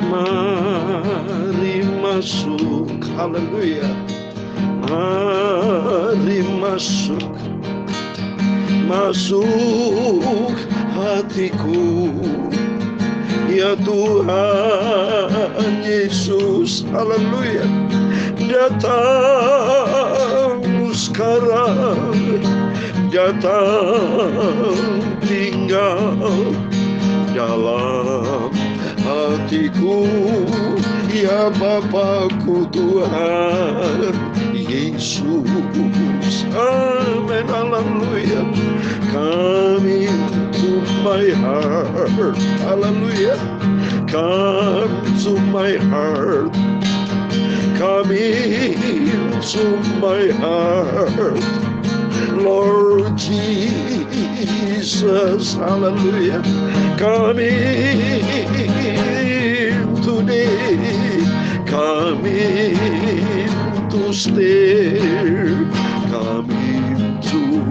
Mari masuk, haleluya. Mari masuk, masuk hatiku, ya Tuhan Yesus, haleluya. Datang sekarang, datang tinggal dalam hatiku, ya Bapakku Tuhan Yesus. Amin, haleluya. Come into my heart, haleluya. Come to my heart, come into my heart, Lord Jesus, hallelujah. Come in today, come in to stay, come into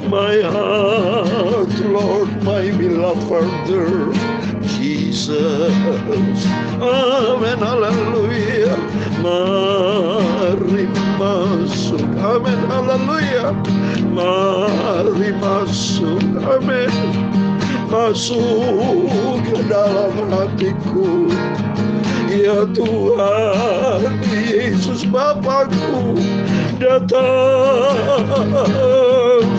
my heart, Lord, my beloved Father Jesus. Amen, hallelujah. Mari masuk, amin, haleluya. Mari masuk, amin. Masuk ke dalam hatiku, ya Tuhan Yesus Bapakku. Datang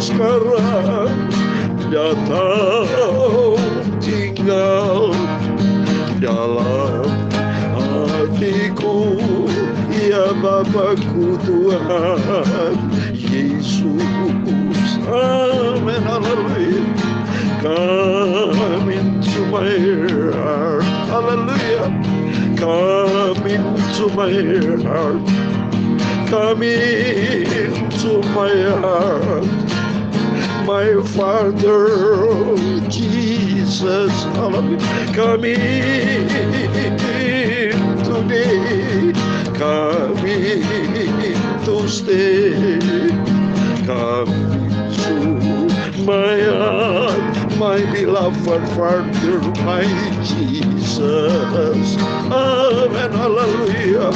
sekarang, datang tinggal dalam hatiku, ya Bapakku Tuhan Yesus. Amin, haleluya. Come into my heart, haleluya. Come into my heart, come into my heart, my Father Jesus, hallelujah. Come in today, come in to stay, come into my heart, my beloved Father, my Jesus. Amen, hallelujah.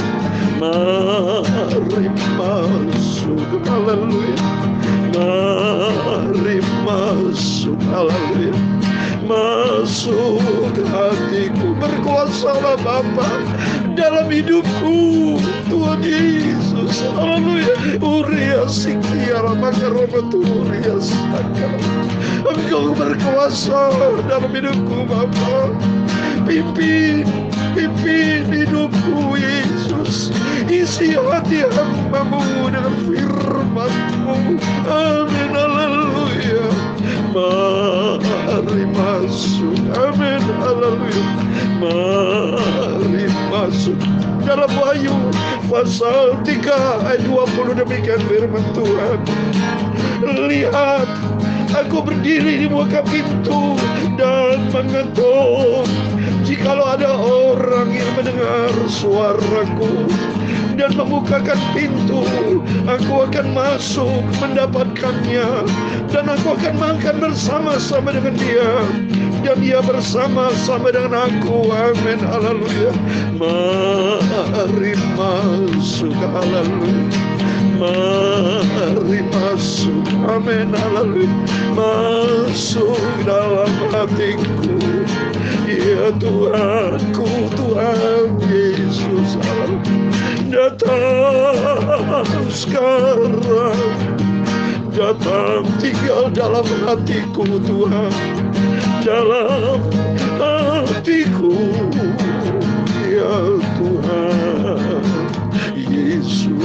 Mari masuk, haleluya. Mari masuk, haleluya. Masuk hatiku, berkuasalah Bapa dalam hidupku, Tuhan Yesus, haleluya. Uria sikiara makarobetu uria sakara. Engkau berkuasa dalam hidupku Bapa. Pimpin hidupku Yesus. Isi hati hamba-Mu dengan firman-Mu. Amin, haleluya. Mari masuk, amin, haleluya. Mari masuk. Dalam Wahyu pasal 3 ayat 20 demikian firman Tuhan. Lihat, aku berdiri di muka pintu dan mengetuk. Jikalau ada orang yang mendengar suaraku dan membukakan pintu, aku akan masuk mendapatkannya, dan aku akan makan bersama-sama dengan dia, dan dia bersama-sama dengan aku. Amin, haleluya. Mari masuk, haleluya. Mari masuk, amin, haleluya. Masuk dalam hatiku, ya Tuhanku, Tuhan Yesus, haleluya. Datang sekarang, datang tinggal dalam hatiku Tuhan, dalam hatiku, ya Tuhan Yesus.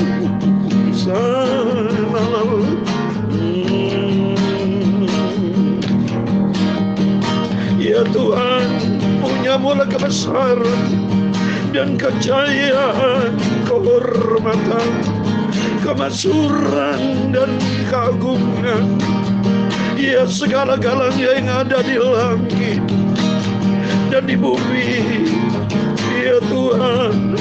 Ya Tuhan, punya-Mu kebesaran dan kejayaan, kehormatan, kemasyhuran dan keagungan. Ya, segala-galanya yang ada di langit dan di bumi, ya Tuhan,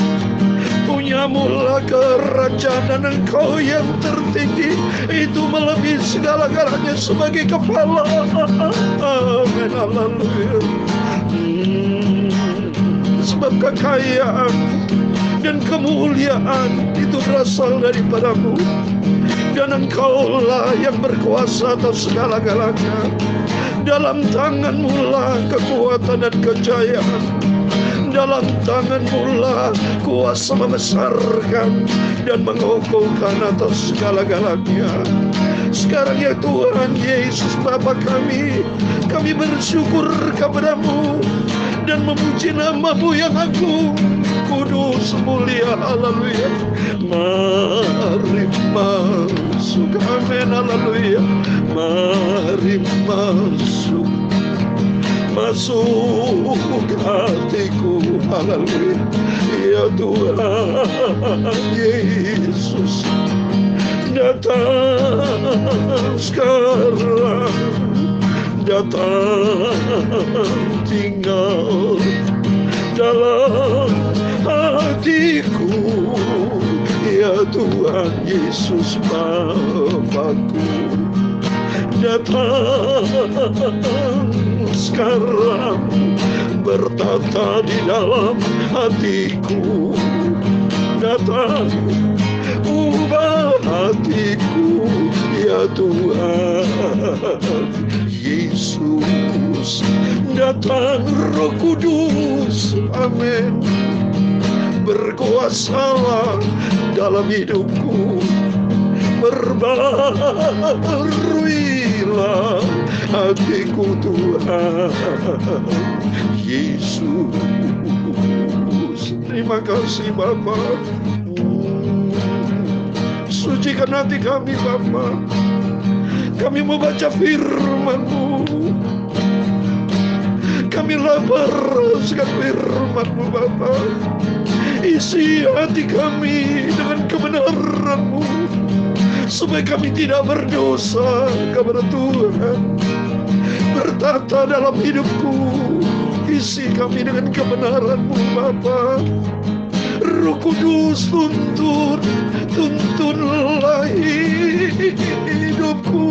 punya-Mu kerajaan, dan Engkau yang tertinggi, itu melebihi segala-galanya sebagai kepala. Amin, haleluya. sebab kekayaan dan kemuliaan itu berasal daripadamu. Dan Engkaulah yang berkuasa atas segala-galanya. Dalam tangan-Mu lah kekuatan dan kejayaan. Dalam tangan-Mu lah kuasa membesarkan dan mengokohkan atas segala-galanya. Sekarang ya Tuhan Yesus Bapa kami bersyukur kepada-Mu dan memuji nama-Mu yang agung, kudus, mulia. Haleluya. Mari masuk, amin, haleluya. Mari masuk hatiku, haleluya. Ya Tuhan Yesus, datang sekarang, datang tinggal dalam hatiku. Ya Tuhan Yesus Bapakku, datang sekarang, bertata di dalam hatiku. Datang ubah hatiku, ya Tuhan Yesus. Datang Roh Kudus, amin, berkuasalah dalam hidupku. Perbaharuilah hatiku Tuhan Yesus. Terima kasih Bapa. Sucikan hati kami Bapa. Kami mau baca firman-Mu. Kami lapar akan firman-Mu Bapa. Isi hati kami dengan kebenaran-Mu, supaya kami tidak berdosa kepada Tuhan. Bertata dalam hidupku. Isi kami dengan kebenaran-Mu Bapa. Roh Kudus tuntunlah hidupku.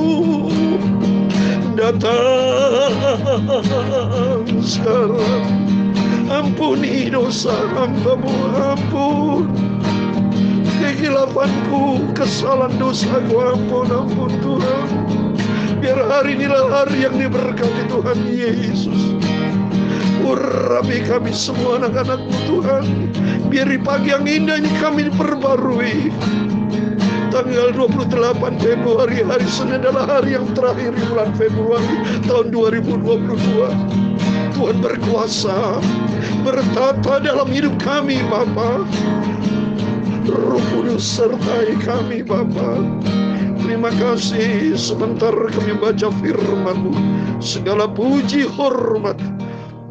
Datang sekarang, ampuni dosa hamba-Mu, ampun kehilafanku, kesalahan dosaku, ampun Tuhan. Biar hari inilah hari yang diberkati Tuhan Yesus. Urapi kami semua anak-anak-Mu Tuhan. Biar di pagi yang indah ini kami diperbarui. Tanggal 28 Februari, hari Senin adalah hari yang terakhir di bulan Februari tahun 2022. Tuhan berkuasa, bertata dalam hidup kami Bapa. Roh Kudus sertai kami Bapa. Terima kasih, sebentar kami baca firman-Mu. Segala puji, hormat,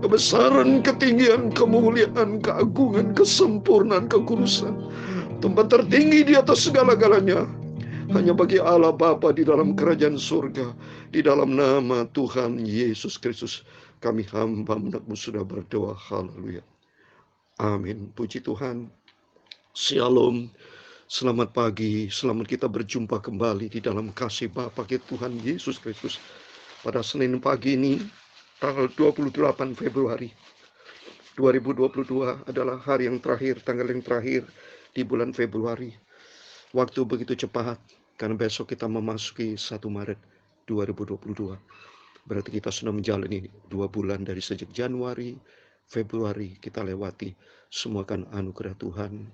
kebesaran, ketinggian, kemuliaan, keagungan, kesempurnaan, kekudusan, tempat tertinggi di atas segala-galanya hanya bagi Allah Bapa di dalam kerajaan surga. Di dalam nama Tuhan Yesus Kristus kami hamba anak-Mu sudah berdoa. Haleluya, amin. Puji Tuhan. Shalom. Selamat pagi, selamat kita berjumpa kembali di dalam kasih Bapa kita Tuhan Yesus Kristus. Pada Senin pagi ini, tanggal 28 Februari 2022 adalah hari yang terakhir, tanggal yang terakhir di bulan Februari. Waktu begitu cepat, karena besok kita memasuki 1 Maret 2022. Berarti kita sudah menjalani 2 bulan dari sejak Januari, Februari kita lewati. Semua kan anugerah Tuhan.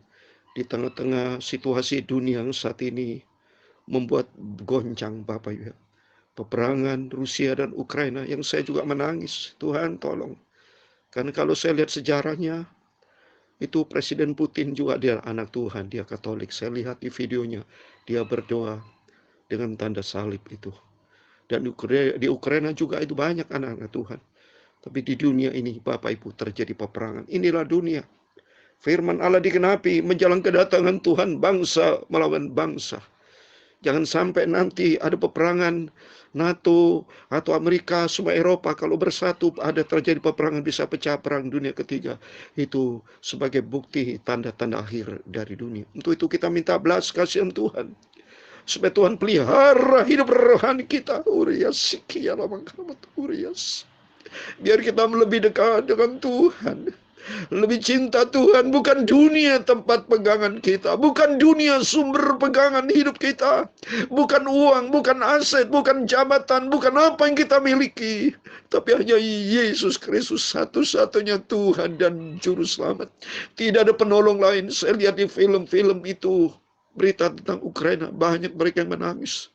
Di tengah-tengah situasi dunia yang saat ini membuat goncang Bapak Ibu. Peperangan Rusia dan Ukraina yang saya juga menangis. Tuhan tolong. Karena kalau saya lihat sejarahnya, itu Presiden Putin juga dia anak Tuhan, dia Katolik. Saya lihat di videonya, dia berdoa dengan tanda salib itu. Dan di Ukraina juga itu banyak anak-anak Tuhan. Tapi di dunia ini Bapak Ibu terjadi peperangan. Inilah dunia. Firman Allah digenapi menjelang kedatangan Tuhan, bangsa melawan bangsa. Jangan sampai nanti ada peperangan NATO atau Amerika, semua Eropa kalau bersatu ada terjadi peperangan, bisa pecah perang dunia ketiga. Itu sebagai bukti tanda-tanda akhir dari dunia. Untuk itu kita minta belas kasihan Tuhan. Supaya Tuhan pelihara hidup rohani kita. Biar kita lebih dekat dengan Tuhan. Lebih cinta Tuhan, bukan dunia tempat pegangan kita, bukan dunia sumber pegangan hidup kita, bukan uang, bukan aset, bukan jabatan, bukan apa yang kita miliki, tapi hanya Yesus Kristus, satu-satunya Tuhan dan Juru Selamat. Tidak ada penolong lain. Saya lihat di film-film itu, berita tentang Ukraina, banyak mereka yang menangis.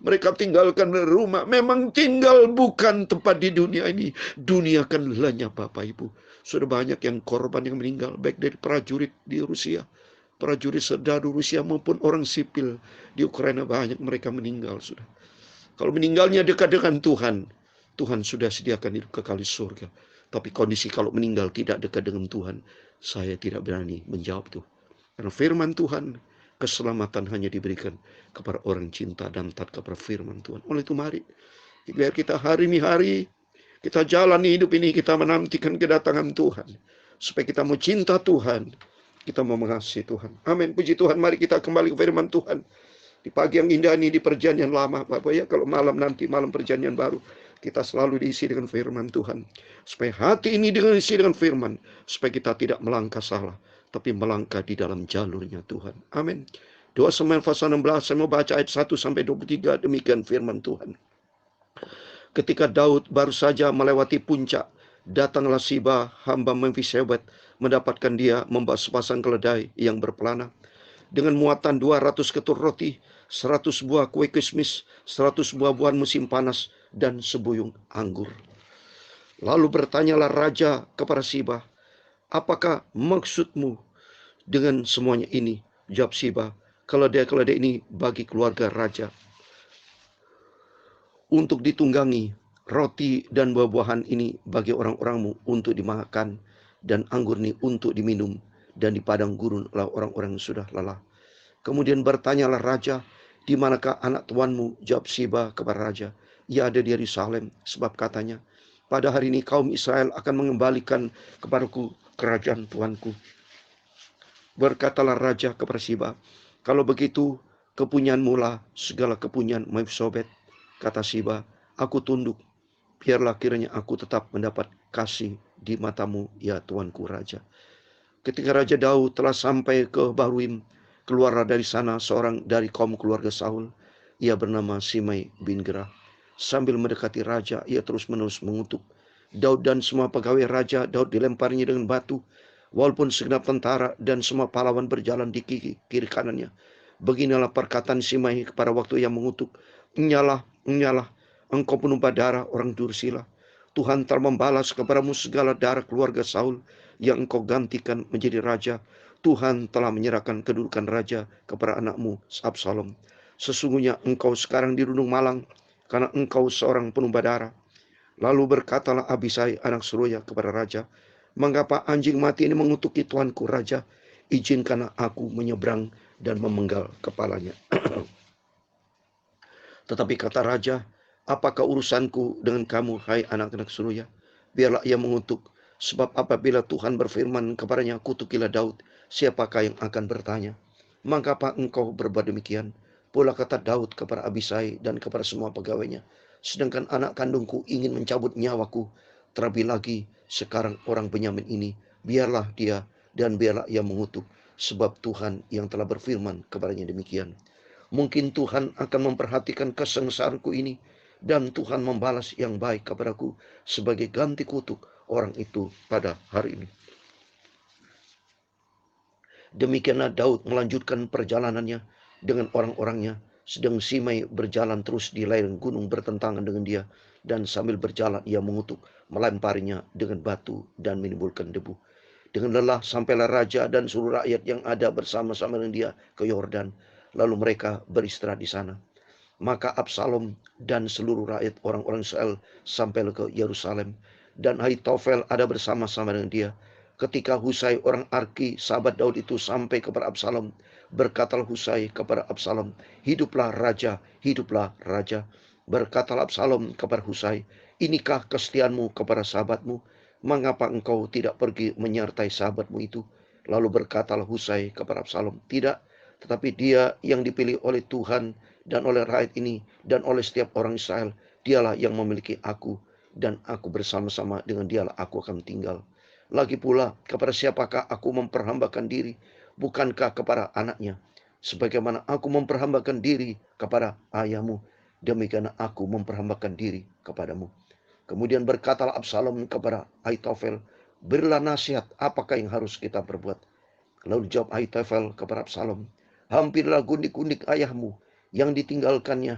Mereka tinggalkan rumah. Memang tinggal bukan tempat di dunia ini. Dunia akan lenyap, Bapak Ibu. Sudah banyak yang korban yang meninggal, baik dari prajurit di Rusia, prajurit serdadu Rusia maupun orang sipil di Ukraina, banyak mereka meninggal sudah. Kalau meninggalnya dekat dengan Tuhan, Tuhan sudah sediakan hidup kekal di surga. Tapi kondisi kalau meninggal tidak dekat dengan Tuhan, saya tidak berani menjawab itu. Karena firman Tuhan, keselamatan hanya diberikan kepada orang cinta dan taat kepada firman Tuhan. Oleh itu mari, biar kita hari ini hari, kita jalani hidup ini, kita menantikan kedatangan Tuhan. Supaya kita mau cinta Tuhan, kita mau mengasihi Tuhan. Amin, puji Tuhan. Mari kita kembali ke firman Tuhan. Di pagi yang indah ini, di perjanjian lama, Bapak ya, kalau malam nanti, malam perjanjian baru, kita selalu diisi dengan firman Tuhan. Supaya hati ini diisi dengan firman, supaya kita tidak melangkah salah, tapi melangkah di dalam jalurnya Tuhan. Amin. 2 Samuel pasal 16, saya mau baca ayat 1-23, demikian firman Tuhan. Ketika Daud baru saja melewati puncak, datanglah Siba, hamba Memfisebet, mendapatkan dia membawa sepasang keledai yang berpelana, dengan muatan 200 ketur roti, 100 buah kue kismis, 100 buah-buahan musim panas, dan sebuyung anggur. Lalu bertanyalah raja kepada Siba, apakah maksudmu dengan semuanya ini? Jawab Siba, keledai-keledai ini bagi keluarga raja, untuk ditunggangi, roti dan buah-buahan ini bagi orang-orangmu untuk dimakan, dan anggur ini untuk diminum, dan di padang gurunlah orang-orang yang sudah lelah. Kemudian bertanyalah raja, di manakah anak tuanmu? Jawab Siba kepada raja, ia ada di Yerusalem, sebab katanya, pada hari ini kaum Israel akan mengembalikan kepadaku kerajaan tuanku. Berkatalah raja kepada Siba, kalau begitu kepunyaanmu lah segala kepunyaan Memfisebet. Kata Siba, aku tunduk, biarlah kiranya aku tetap mendapat kasih di matamu, ya tuanku raja. Ketika Raja Daud telah sampai ke Bahurim, keluarlah dari sana seorang dari kaum keluarga Saul, ia bernama Simei bin Gerah. Sambil mendekati raja, ia terus-menerus mengutuk Daud dan semua pegawai raja. Daud dilemparinya dengan batu, walaupun segenap tentara dan semua pahlawan berjalan di kiri kanannya. Beginilah perkataan Simei kepada waktu ia mengutuk, Nyalah, engkau penumpah darah orang Dursila. Tuhan telah membalas kepadamu segala darah keluarga Saul yang engkau gantikan menjadi raja. Tuhan telah menyerahkan kedudukan raja kepada anakmu Absalom. Sesungguhnya engkau sekarang dirundung malang, karena engkau seorang penumpah darah. Lalu berkatalah Abisai anak Seruya kepada raja, mengapa anjing mati ini mengutuki tuanku raja? Izinkanlah aku menyeberang dan memenggal kepalanya. Tetapi kata raja, apakah urusanku dengan kamu, hai anak-anak Seruya? Biarlah ia mengutuk, sebab apabila Tuhan berfirman kepadanya, kutukilah Daud, siapakah yang akan bertanya? Mengapa engkau berbuat demikian? Pula kata Daud kepada Abisai dan kepada semua pegawainya, sedangkan anak kandungku ingin mencabut nyawaku, terlebih lagi sekarang orang Benyamin ini, biarlah dia dan biarlah ia mengutuk, sebab Tuhan yang telah berfirman kepadanya demikian. Mungkin Tuhan akan memperhatikan kesengsaraanku ini, dan Tuhan membalas yang baik kepadaku sebagai ganti kutuk orang itu pada hari ini. Demikianlah Daud melanjutkan perjalanannya dengan orang-orangnya, sedang Simei berjalan terus di lereng gunung bertentangan dengan dia, dan sambil berjalan ia mengutuk, melemparinya dengan batu dan menimbulkan debu. Dengan lelah sampailah raja dan seluruh rakyat yang ada bersama-sama dengan dia ke Yordan. Lalu mereka beristirahat di sana. Maka Absalom dan seluruh rakyat orang-orang Israel sampai ke Yerusalem, dan Ahitofel ada bersama-sama dengan dia. Ketika Husai orang Arki, sahabat Daud itu, sampai kepada Absalom, berkatalah Husai kepada Absalom, hiduplah raja, hiduplah raja. Berkatalah Absalom kepada Husai, inikah kesetiaanmu kepada sahabatmu? Mengapa engkau tidak pergi menyertai sahabatmu itu? Lalu berkatalah Husai kepada Absalom, tidak, tetapi dia yang dipilih oleh Tuhan dan oleh rakyat ini dan oleh setiap orang Israel, dialah yang memiliki aku, dan aku bersama-sama dengan dialah aku akan tinggal. Lagi pula, kepada siapakah aku memperhambakan diri? Bukankah kepada anaknya? Sebagaimana aku memperhambakan diri kepada ayahmu, demikian aku memperhambakan diri kepadamu. Kemudian berkatalah Absalom kepada Ahitofel, berilah nasihat, apakah yang harus kita perbuat? Lalu jawab Ahitofel kepada Absalom, hampirlah gundik-gundik ayahmu yang ditinggalkannya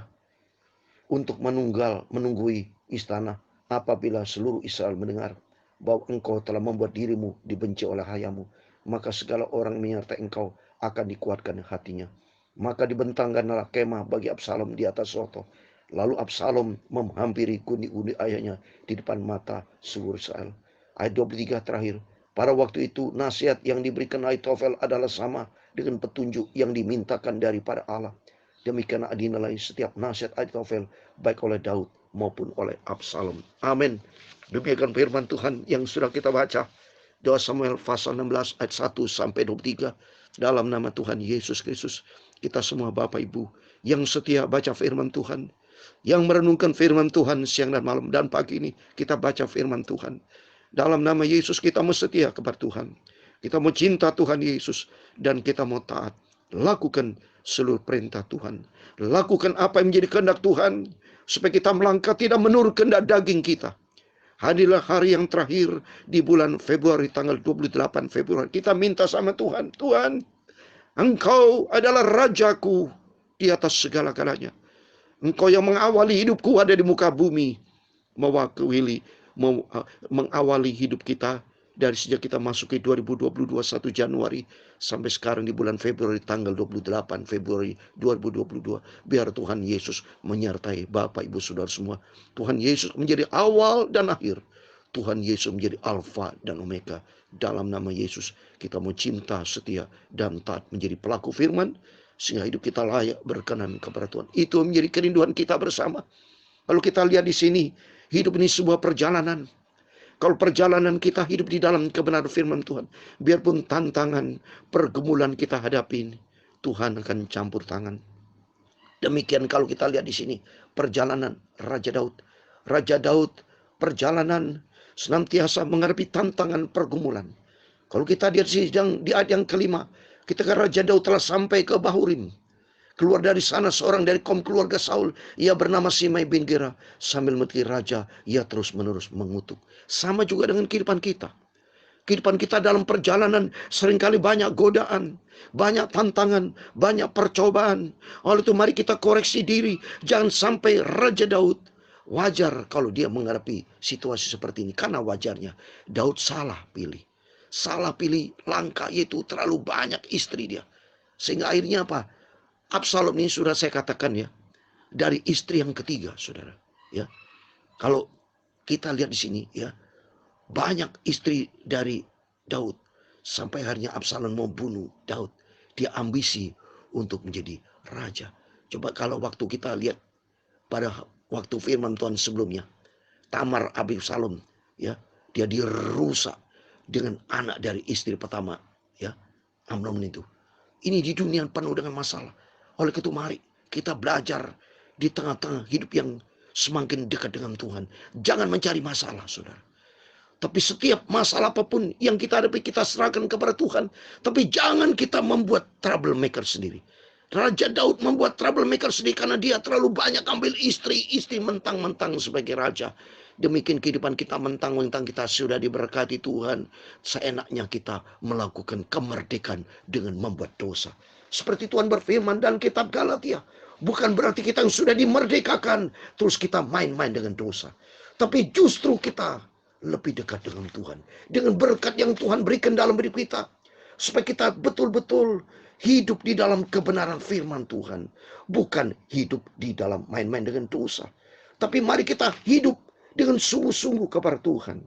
untuk menunggui istana. Apabila seluruh Israel mendengar bahwa engkau telah membuat dirimu dibenci oleh ayahmu, maka segala orang menyertai engkau akan dikuatkan hatinya. Maka dibentangkanlah kemah bagi Absalom di atas soto. Lalu Absalom menghampiri gundik-gundik ayahnya di depan mata seluruh Israel. Ayat 23 terakhir. Pada waktu itu nasihat yang diberikan Ahitofel adalah sama dengan petunjuk yang dimintakan daripada Allah. Demikian dinilai setiap nasihat Ahitofel baik oleh Daud maupun oleh Absalom. Amin. Demikian firman Tuhan yang sudah kita baca. 2 Samuel pasal 16 ayat 1 sampai 23. Dalam nama Tuhan Yesus Kristus, kita semua Bapak Ibu yang setia baca firman Tuhan, yang merenungkan firman Tuhan siang dan malam, dan pagi ini kita baca firman Tuhan. Dalam nama Yesus kita mau setia kepada Tuhan. Kita mau cinta Tuhan Yesus dan kita mau taat. Lakukan seluruh perintah Tuhan. Lakukan apa yang menjadi kehendak Tuhan supaya kita melangkah tidak menurut kehendak daging kita. Hadirlah hari yang terakhir di bulan Februari, tanggal 28 Februari. Kita minta sama Tuhan, Tuhan, Engkau adalah Rajaku di atas segala-galanya. Engkau yang mengawali hidupku ada di muka bumi, mengawali hidup kita dari sejak kita masuk ke 2022 1 Januari sampai sekarang di bulan Februari tanggal 28 Februari 2022. Biar Tuhan Yesus menyertai Bapak Ibu Saudara semua. Tuhan Yesus menjadi awal dan akhir. Tuhan Yesus menjadi Alfa dan Omega. Dalam nama Yesus kita mau cinta, setia, dan taat menjadi pelaku firman sehingga hidup kita layak berkenan kepada Tuhan. Itu menjadi kerinduan kita bersama. Lalu kita lihat di sini, hidup ini sebuah perjalanan. Kalau perjalanan kita hidup di dalam kebenaran firman Tuhan, biarpun tantangan, pergumulan kita hadapi, Tuhan akan campur tangan. Demikian kalau kita lihat di sini, perjalanan Raja Daud. Raja Daud perjalanan senantiasa menghadapi tantangan pergumulan. Kalau kita lihat di ayat yang kelima, ketika Raja Daud telah sampai ke Bahurim, keluar dari sana seorang dari kaum keluarga Saul, ia bernama Simei bin Gera. Sambil memetik raja, ia terus menerus mengutuk. Sama juga dengan kehidupan kita. Kehidupan kita dalam perjalanan seringkali banyak godaan, banyak tantangan, banyak percobaan. Oleh itu mari kita koreksi diri. Jangan sampai Raja Daud, wajar kalau dia menghadapi situasi seperti ini. Karena wajarnya Daud salah pilih. Salah pilih langkah, yaitu terlalu banyak istri dia. Sehingga akhirnya apa? Absalom ini sudah saya katakan ya, dari istri yang ketiga, saudara. Ya, kalau kita lihat di sini ya, banyak istri dari Daud sampai akhirnya Absalom mau bunuh Daud. Dia ambisi untuk menjadi raja. Coba kalau waktu kita lihat pada waktu firman Tuhan sebelumnya, Tamar Absalom ya, dia dirusak dengan anak dari istri pertama ya, Amnon itu. Ini di dunia penuh dengan masalah. Oleh itu mari kita belajar di tengah-tengah hidup yang semakin dekat dengan Tuhan. Jangan mencari masalah, saudara. Tapi setiap masalah apapun yang kita hadapi, kita serahkan kepada Tuhan. Tapi jangan kita membuat troublemaker sendiri. Raja Daud membuat troublemaker sendiri karena dia terlalu banyak ambil istri mentang-mentang sebagai raja. Demikian kehidupan kita mentang-mentang kita sudah diberkati Tuhan. Seenaknya kita melakukan kemerdekaan dengan membuat dosa. Seperti Tuhan berfirman dalam kitab Galatia. Bukan berarti kita yang sudah dimerdekakan, terus kita main-main dengan dosa. Tapi justru kita lebih dekat dengan Tuhan. Dengan berkat yang Tuhan berikan dalam hidup kita. Supaya kita betul-betul hidup di dalam kebenaran firman Tuhan. Bukan hidup di dalam main-main dengan dosa. Tapi mari kita hidup dengan sungguh-sungguh kepada Tuhan.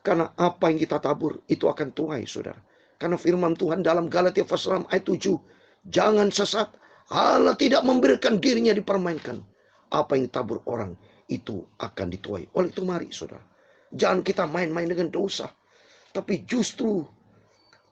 Karena apa yang kita tabur, itu akan tuai, saudara. Karena firman Tuhan dalam Galatia pasal 6 ayat 7. Jangan sesat, Allah tidak memberikan dirinya dipermainkan. Apa yang tabur orang, itu akan dituai. Oleh itu mari, saudara. Jangan kita main-main dengan dosa. Tapi justru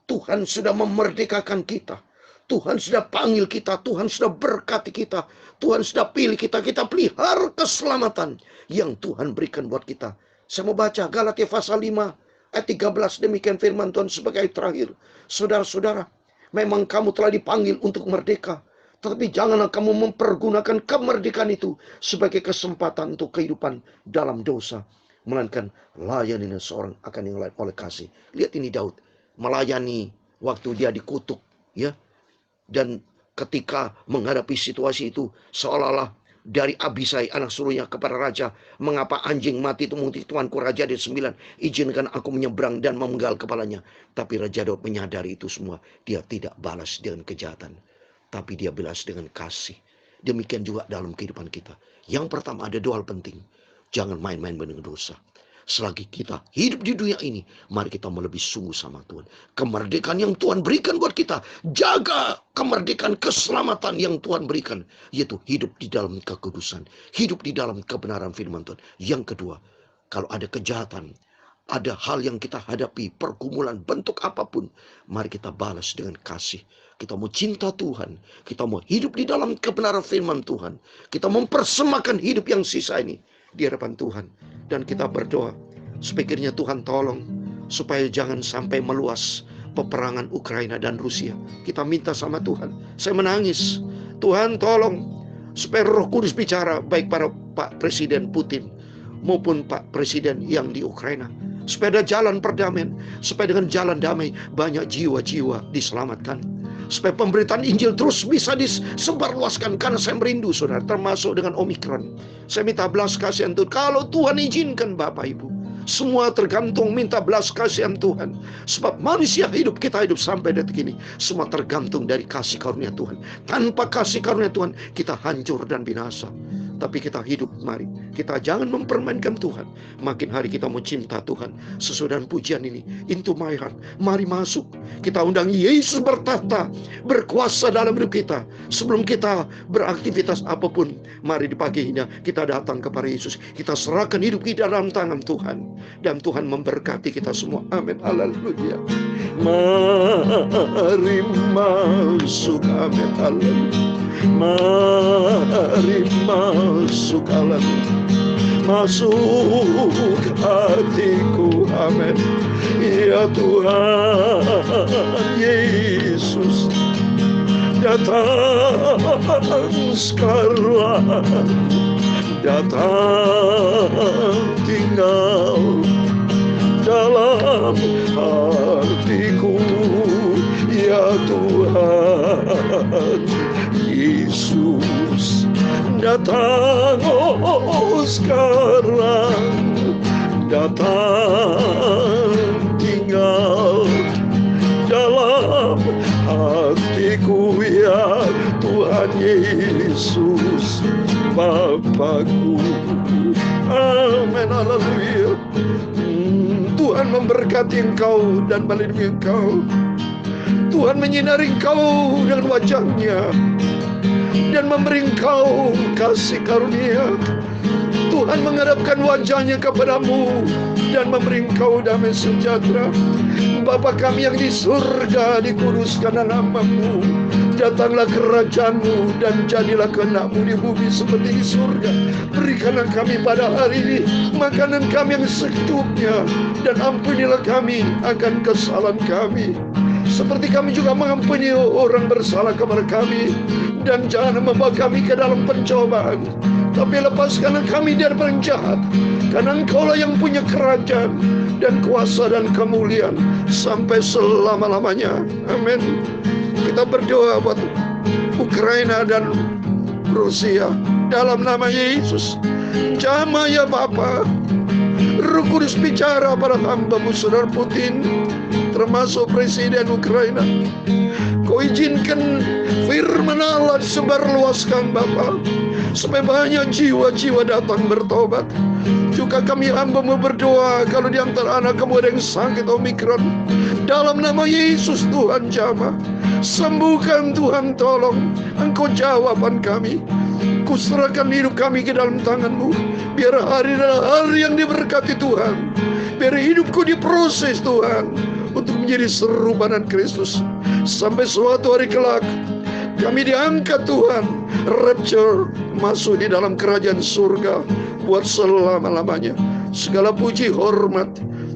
Tuhan sudah memerdekakan kita. Tuhan sudah panggil kita. Tuhan sudah berkati kita. Tuhan sudah pilih kita. Kita pelihara keselamatan yang Tuhan berikan buat kita. Saya mau baca Galatia pasal 5 Ayat 13, demikian firman Tuhan sebagai ayat terakhir. Saudara-saudara, memang kamu telah dipanggil untuk merdeka. Tetapi janganlah kamu mempergunakan kemerdekaan itu sebagai kesempatan untuk kehidupan dalam dosa. Melainkan layani seorang akan yang lain oleh kasih. Lihat ini Daud melayani waktu dia dikutuk, ya. Dan ketika menghadapi situasi itu, seolah-olah dari Abisai anak sulungnya kepada raja, mengapa anjing mati itu mengikuti tuanku raja di 9, izinkan aku menyeberang dan memenggal kepalanya. Tapi Raja Daud menyadari itu semua. Dia tidak balas dengan kejahatan, tapi dia balas dengan kasih. Demikian juga dalam kehidupan kita. Yang pertama, ada 2 hal penting. Jangan main-main dengan dosa. Selagi kita hidup di dunia ini, mari kita mau lebih sungguh sama Tuhan. Kemerdekaan yang Tuhan berikan buat kita, jaga kemerdekaan keselamatan yang Tuhan berikan, yaitu hidup di dalam kekudusan, hidup di dalam kebenaran firman Tuhan. Yang kedua, kalau ada kejahatan, ada hal yang kita hadapi, pergumulan bentuk apapun, mari kita balas dengan kasih. Kita mau cinta Tuhan, kita mau hidup di dalam kebenaran firman Tuhan, kita mempersembahkan hidup yang sisa ini di hadapan Tuhan. Dan kita berdoa supaya Tuhan tolong supaya jangan sampai meluas peperangan Ukraina dan Rusia. Kita minta sama Tuhan. Saya menangis, Tuhan tolong supaya Roh Kudus bicara, baik para Pak Presiden Putin maupun Pak Presiden yang di Ukraina, supaya ada jalan perdamaian, supaya dengan jalan damai banyak jiwa-jiwa diselamatkan, supaya pemberitaan Injil terus bisa disebarluaskan. Karena saya merindu saudara, termasuk dengan Omikron. Saya minta belas kasihan Tuhan. Kalau Tuhan izinkan Bapak Ibu, semua tergantung, minta belas kasihan Tuhan. Sebab manusia hidup, kita hidup sampai detik ini, semua tergantung dari kasih karunia Tuhan. Tanpa kasih karunia Tuhan, kita hancur dan binasa. Tapi kita hidup, mari kita jangan mempermainkan Tuhan. Makin hari kita mau cinta Tuhan. Sesuai dengan pujian ini, into my heart, mari masuk. Kita undang Yesus bertata, berkuasa dalam hidup kita. Sebelum kita beraktivitas apapun, mari di pagi ini kita datang kepada Yesus. Kita serahkan hidup kita dalam tangan Tuhan. Dan Tuhan memberkati kita semua. Amin. Haleluya. Mari masuk. Amin. Haleluya. Mari masuk alam, masuk hatiku, amin. Ya Tuhan Yesus, datang sekarang, datang tinggal dalam hatiku. Ya Tuhan Yesus, datang sekarang, datang tinggal dalam hatiku. Ya Tuhan Yesus, Bapakku. Amin. Haleluya. Tuhan memberkati engkau dan melindungi engkau. Tuhan menyinari engkau dengan wajah-Nya dan memberi engkau kasih karunia. Tuhan menghadapkan wajah-Nya kepadamu dan memberi engkau damai sejahtera. Bapa kami yang di surga, dikuduskanlah nama-Mu. Datanglah kerajaan-Mu dan jadilah kehendak-Mu di bumi seperti di surga. Berikanlah kami pada hari ini makanan kami yang secukupnya, dan ampunilah kami akan kesalahan kami, seperti kami juga mengampuni orang bersalah kepada kami. Dan jangan membawa kami ke dalam pencobaan, tapi lepaskanlah kami dari orang jahat. Karena Engkaulah yang punya kerajaan dan kuasa dan kemuliaan sampai selama-lamanya. Amin. Kita berdoa buat Ukraina dan Rusia dalam nama Yesus. Jamah ya Bapa, Roh Kudus bicara pada hamba-Mu Saudara Putin, termasuk Presiden Ukraina. Kau izinkan firman Allah disebarluaskan Bapa, supaya banyak jiwa-jiwa datang bertobat. Juga kami hamba-Mu berdoa, kalau di antara anak kamu ada yang sakit Omikron, dalam nama Yesus Tuhan jamah, sembuhkan Tuhan, tolong. Engkau jawaban kami. Kuserahkan hidup kami ke dalam tangan-Mu. Biar hari adalah hari yang diberkati Tuhan. Biar hidupku diproses Tuhan, untuk menjadi serupa dengan Kristus. Sampai suatu hari kelak kami diangkat Tuhan, rapture, masuk di dalam kerajaan surga buat selama-lamanya. segala puji, hormat,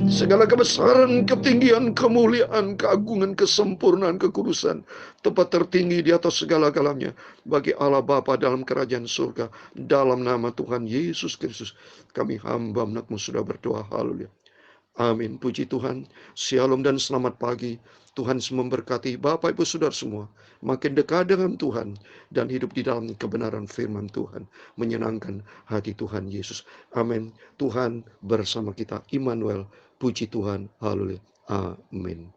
segala kebesaran, ketinggian, kemuliaan, keagungan, kesempurnaan, kekudusan, tempat tertinggi di atas segala-galanya bagi Allah Bapa dalam kerajaan surga. Dalam nama Tuhan Yesus Kristus, kami hamba anakmu sudah berdoa. Haleluya. Amin. Puji Tuhan. Shalom dan selamat pagi. Tuhan memberkati Bapak Ibu Saudara semua. Makin dekat dengan Tuhan dan hidup di dalam kebenaran firman Tuhan. Menyenangkan hati Tuhan Yesus. Amin. Tuhan bersama kita. Immanuel. Puji Tuhan. Haleluya. Amin.